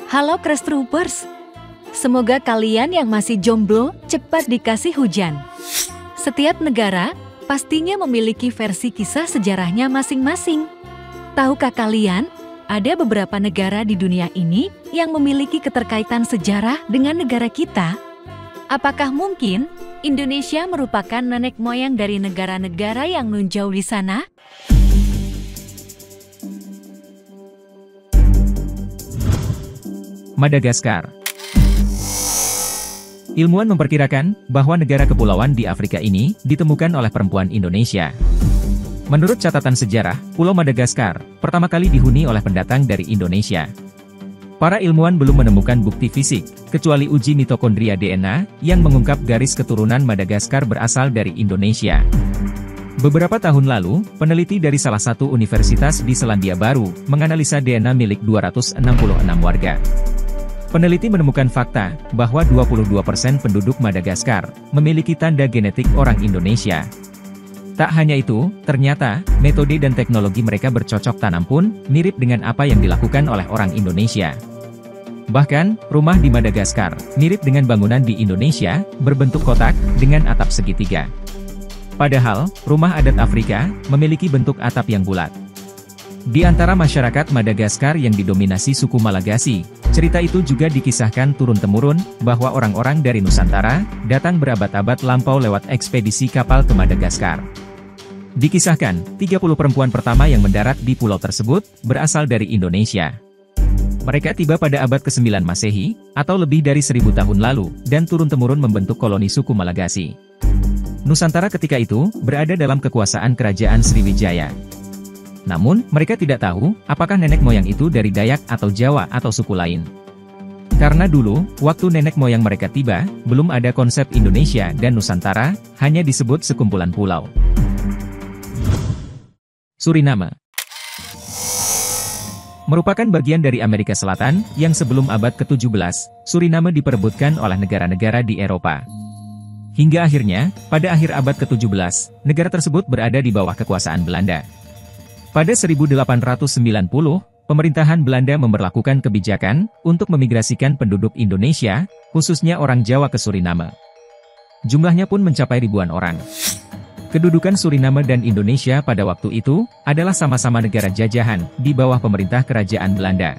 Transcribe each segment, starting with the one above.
Halo Crash Troopers, semoga kalian yang masih jomblo cepat dikasih hujan. Setiap negara pastinya memiliki versi kisah sejarahnya masing-masing. Tahukah kalian, ada beberapa negara di dunia ini yang memiliki keterkaitan sejarah dengan negara kita? Apakah mungkin Indonesia merupakan nenek moyang dari negara-negara yang nun jauh di sana? Madagaskar. Ilmuwan memperkirakan bahwa negara kepulauan di Afrika ini ditemukan oleh perempuan Indonesia. Menurut catatan sejarah, Pulau Madagaskar pertama kali dihuni oleh pendatang dari Indonesia. Para ilmuwan belum menemukan bukti fisik, kecuali uji mitokondria DNA yang mengungkap garis keturunan Madagaskar berasal dari Indonesia. Beberapa tahun lalu, peneliti dari salah satu universitas di Selandia Baru menganalisa DNA milik 266 warga. Peneliti menemukan fakta bahwa 22% penduduk Madagaskar memiliki tanda genetik orang Indonesia. Tak hanya itu, ternyata metode dan teknologi mereka bercocok tanam pun mirip dengan apa yang dilakukan oleh orang Indonesia. Bahkan, rumah di Madagaskar mirip dengan bangunan di Indonesia, berbentuk kotak dengan atap segitiga. Padahal, rumah adat Afrika memiliki bentuk atap yang bulat. Di antara masyarakat Madagaskar yang didominasi suku Malagasy, cerita itu juga dikisahkan turun-temurun bahwa orang-orang dari Nusantara datang berabad-abad lampau lewat ekspedisi kapal ke Madagaskar. Dikisahkan, 30 perempuan pertama yang mendarat di pulau tersebut berasal dari Indonesia. Mereka tiba pada abad ke-9 Masehi, atau lebih dari 1000 tahun lalu, dan turun-temurun membentuk koloni suku Malagasy. Nusantara ketika itu berada dalam kekuasaan Kerajaan Sriwijaya. Namun, mereka tidak tahu apakah nenek moyang itu dari Dayak atau Jawa atau suku lain. Karena dulu, waktu nenek moyang mereka tiba, belum ada konsep Indonesia dan Nusantara, hanya disebut sekumpulan pulau. Suriname merupakan bagian dari Amerika Selatan, yang sebelum abad ke-17, Suriname diperebutkan oleh negara-negara di Eropa. Hingga akhirnya, pada akhir abad ke-17, negara tersebut berada di bawah kekuasaan Belanda. Pada 1890, pemerintahan Belanda memberlakukan kebijakan untuk memigrasikan penduduk Indonesia, khususnya orang Jawa ke Suriname. Jumlahnya pun mencapai ribuan orang. Kedudukan Suriname dan Indonesia pada waktu itu adalah sama-sama negara jajahan di bawah pemerintah kerajaan Belanda.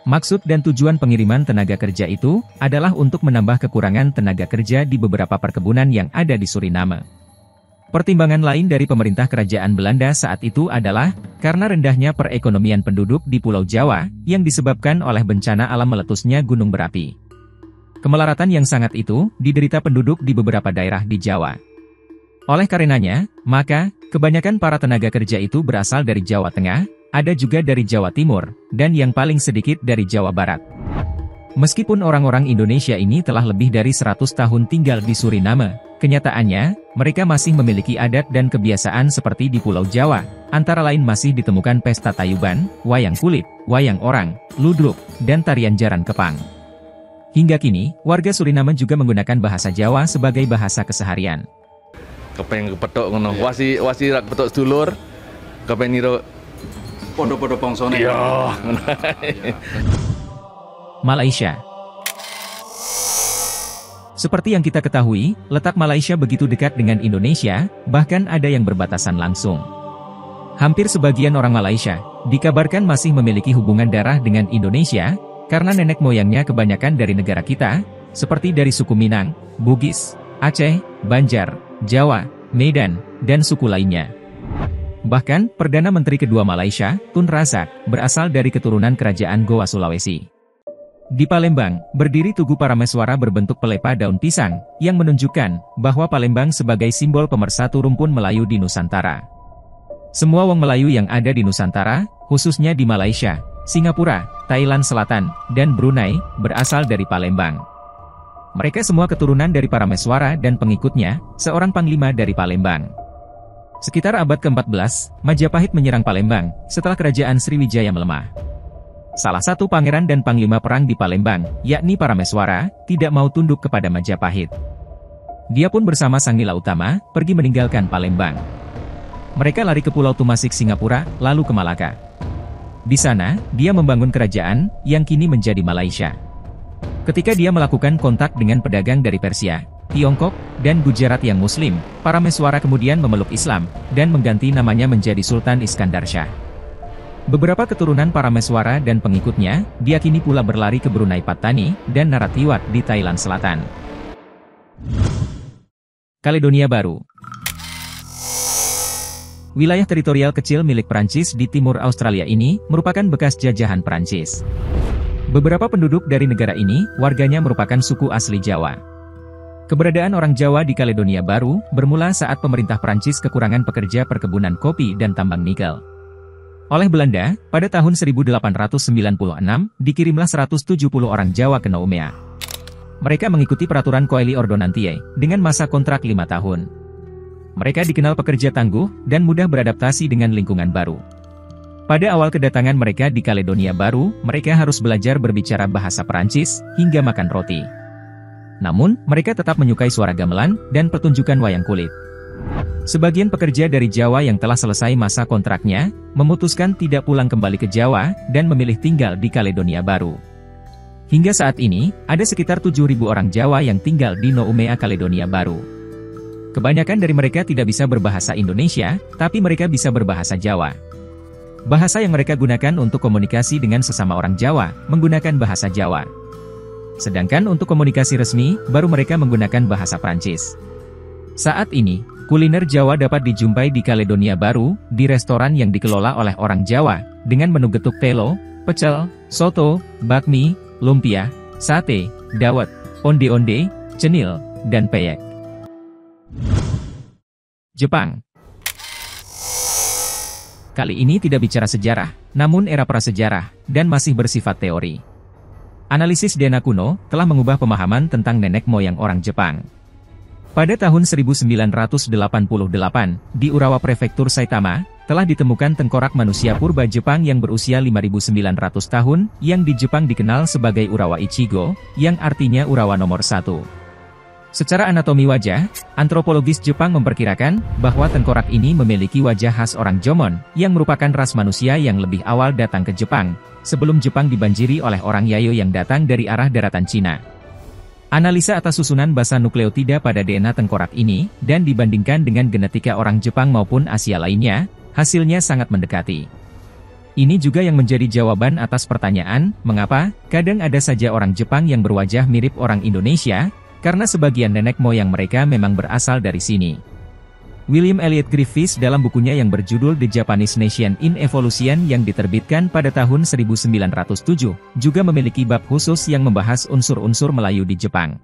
Maksud dan tujuan pengiriman tenaga kerja itu adalah untuk menambah kekurangan tenaga kerja di beberapa perkebunan yang ada di Suriname. Pertimbangan lain dari pemerintah kerajaan Belanda saat itu adalah karena rendahnya perekonomian penduduk di Pulau Jawa yang disebabkan oleh bencana alam meletusnya gunung berapi. Kemelaratan yang sangat itu diderita penduduk di beberapa daerah di Jawa. Oleh karenanya, maka kebanyakan para tenaga kerja itu berasal dari Jawa Tengah, ada juga dari Jawa Timur, dan yang paling sedikit dari Jawa Barat. Meskipun orang-orang Indonesia ini telah lebih dari 100 tahun tinggal di Suriname, kenyataannya, mereka masih memiliki adat dan kebiasaan seperti di Pulau Jawa, antara lain masih ditemukan pesta tayuban, wayang kulit, wayang orang, ludruk, dan tarian jaran kepang. Hingga kini, warga Suriname juga menggunakan bahasa Jawa sebagai bahasa keseharian. Kepeng kepethuk ngono, wasi rak petuk sedulur, kepeng niro podo-podo pongsone. Iya. Malaysia. Seperti yang kita ketahui, letak Malaysia begitu dekat dengan Indonesia, bahkan ada yang berbatasan langsung. Hampir sebagian orang Malaysia dikabarkan masih memiliki hubungan darah dengan Indonesia, karena nenek moyangnya kebanyakan dari negara kita, seperti dari suku Minang, Bugis, Aceh, Banjar, Jawa, Medan, dan suku lainnya. Bahkan, Perdana Menteri kedua Malaysia, Tun Razak, berasal dari keturunan kerajaan Goa Sulawesi. Di Palembang, berdiri Tugu Parameswara berbentuk pelepah daun pisang, yang menunjukkan bahwa Palembang sebagai simbol pemersatu rumpun Melayu di Nusantara. Semua wong Melayu yang ada di Nusantara, khususnya di Malaysia, Singapura, Thailand Selatan, dan Brunei, berasal dari Palembang. Mereka semua keturunan dari Parameswara dan pengikutnya, seorang panglima dari Palembang. Sekitar abad ke-14, Majapahit menyerang Palembang, setelah kerajaan Sriwijaya melemah. Salah satu pangeran dan panglima perang di Palembang, yakni Parameswara, tidak mau tunduk kepada Majapahit. Dia pun bersama Sang Nila Utama, pergi meninggalkan Palembang. Mereka lari ke Pulau Tumasik Singapura, lalu ke Malaka. Di sana, dia membangun kerajaan, yang kini menjadi Malaysia. Ketika dia melakukan kontak dengan pedagang dari Persia, Tiongkok, dan Gujarat yang Muslim, Parameswara kemudian memeluk Islam, dan mengganti namanya menjadi Sultan Iskandar Shah. Beberapa keturunan Parameswara dan pengikutnya, diakini pula berlari ke Brunei Pattani, dan Narathiwat di Thailand Selatan. Kaledonia Baru. Wilayah teritorial kecil milik Prancis di timur Australia ini, merupakan bekas jajahan Prancis. Beberapa penduduk dari negara ini, warganya merupakan suku asli Jawa. Keberadaan orang Jawa di Kaledonia Baru, bermula saat pemerintah Prancis kekurangan pekerja perkebunan kopi dan tambang nikel. Oleh Belanda, pada tahun 1896, dikirimlah 170 orang Jawa ke Noumea. Mereka mengikuti peraturan Coeli Ordonantie, dengan masa kontrak 5 tahun. Mereka dikenal pekerja tangguh, dan mudah beradaptasi dengan lingkungan baru. Pada awal kedatangan mereka di Kaledonia Baru, mereka harus belajar berbicara bahasa Perancis, hingga makan roti. Namun, mereka tetap menyukai suara gamelan, dan pertunjukan wayang kulit. Sebagian pekerja dari Jawa yang telah selesai masa kontraknya, memutuskan tidak pulang kembali ke Jawa, dan memilih tinggal di Kaledonia Baru. Hingga saat ini, ada sekitar 7.000 orang Jawa yang tinggal di Noumea Kaledonia Baru. Kebanyakan dari mereka tidak bisa berbahasa Indonesia, tapi mereka bisa berbahasa Jawa. Bahasa yang mereka gunakan untuk komunikasi dengan sesama orang Jawa, menggunakan bahasa Jawa. Sedangkan untuk komunikasi resmi, baru mereka menggunakan bahasa Prancis. Saat ini, kuliner Jawa dapat dijumpai di Kaledonia Baru, di restoran yang dikelola oleh orang Jawa, dengan menu getuk telo, pecel, soto, bakmi, lumpia, sate, dawet, onde-onde, cenil, dan peyek. Jepang. Kali ini tidak bicara sejarah, namun era prasejarah, dan masih bersifat teori. Analisis DNA kuno telah mengubah pemahaman tentang nenek moyang orang Jepang. Pada tahun 1988, di Urawa Prefektur Saitama, telah ditemukan tengkorak manusia purba Jepang yang berusia 5.900 tahun, yang di Jepang dikenal sebagai Urawa Ichigo, yang artinya Urawa nomor 1. Secara anatomi wajah, antropologis Jepang memperkirakan bahwa tengkorak ini memiliki wajah khas orang Jomon, yang merupakan ras manusia yang lebih awal datang ke Jepang, sebelum Jepang dibanjiri oleh orang Yayoi yang datang dari arah daratan Cina. Analisa atas susunan basa nukleotida pada DNA tengkorak ini, dan dibandingkan dengan genetika orang Jepang maupun Asia lainnya, hasilnya sangat mendekati. Ini juga yang menjadi jawaban atas pertanyaan, mengapa kadang ada saja orang Jepang yang berwajah mirip orang Indonesia, karena sebagian nenek moyang mereka memang berasal dari sini. William Elliot Griffiths dalam bukunya yang berjudul The Japanese Nation in Evolution yang diterbitkan pada tahun 1907, juga memiliki bab khusus yang membahas unsur-unsur Melayu di Jepang.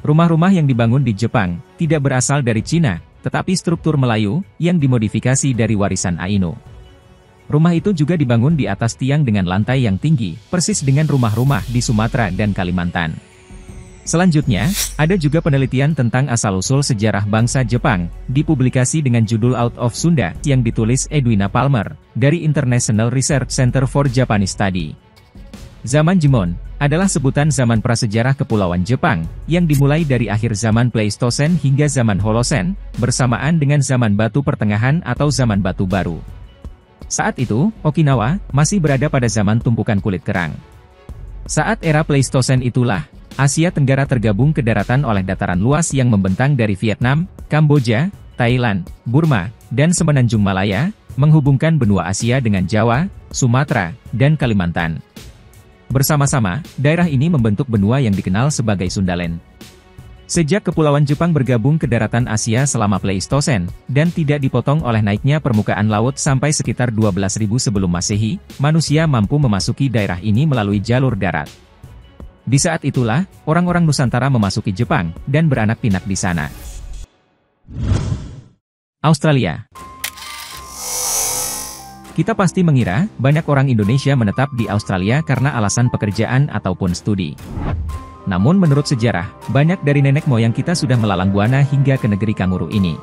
Rumah-rumah yang dibangun di Jepang, tidak berasal dari Cina, tetapi struktur Melayu, yang dimodifikasi dari warisan Ainu. Rumah itu juga dibangun di atas tiang dengan lantai yang tinggi, persis dengan rumah-rumah di Sumatera dan Kalimantan. Selanjutnya, ada juga penelitian tentang asal-usul sejarah bangsa Jepang, dipublikasi dengan judul Out of Sunda, yang ditulis Edwina Palmer, dari International Research Center for Japanese Study. Zaman Jemon adalah sebutan zaman prasejarah kepulauan Jepang, yang dimulai dari akhir zaman Pleistosen hingga zaman Holosen, bersamaan dengan zaman batu pertengahan atau zaman batu baru. Saat itu, Okinawa masih berada pada zaman tumpukan kulit kerang. Saat era Pleistosen itulah, Asia Tenggara tergabung ke daratan oleh dataran luas yang membentang dari Vietnam, Kamboja, Thailand, Burma, dan semenanjung Malaya, menghubungkan benua Asia dengan Jawa, Sumatera, dan Kalimantan. Bersama-sama, daerah ini membentuk benua yang dikenal sebagai Sundaland. Sejak kepulauan Jepang bergabung ke daratan Asia selama Pleistosen, dan tidak dipotong oleh naiknya permukaan laut sampai sekitar 12.000 sebelum Masehi, manusia mampu memasuki daerah ini melalui jalur darat. Di saat itulah, orang-orang Nusantara memasuki Jepang, dan beranak pinak di sana. Australia. Kita pasti mengira, banyak orang Indonesia menetap di Australia karena alasan pekerjaan ataupun studi. Namun menurut sejarah, banyak dari nenek moyang kita sudah melalang buana hingga ke negeri kanguru ini.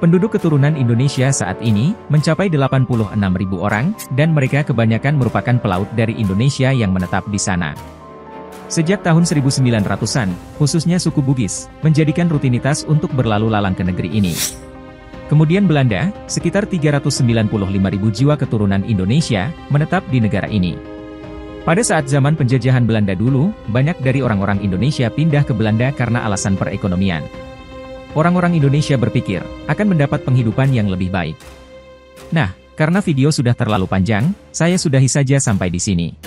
Penduduk keturunan Indonesia saat ini, mencapai 86.000 orang, dan mereka kebanyakan merupakan pelaut dari Indonesia yang menetap di sana. Sejak tahun 1900-an, khususnya suku Bugis, menjadikan rutinitas untuk berlalu lalang ke negeri ini. Kemudian Belanda, sekitar 395.000 jiwa keturunan Indonesia, menetap di negara ini. Pada saat zaman penjajahan Belanda dulu, banyak dari orang-orang Indonesia pindah ke Belanda karena alasan perekonomian. Orang-orang Indonesia berpikir, akan mendapat penghidupan yang lebih baik. Nah, karena video sudah terlalu panjang, saya sudahi saja sampai di sini.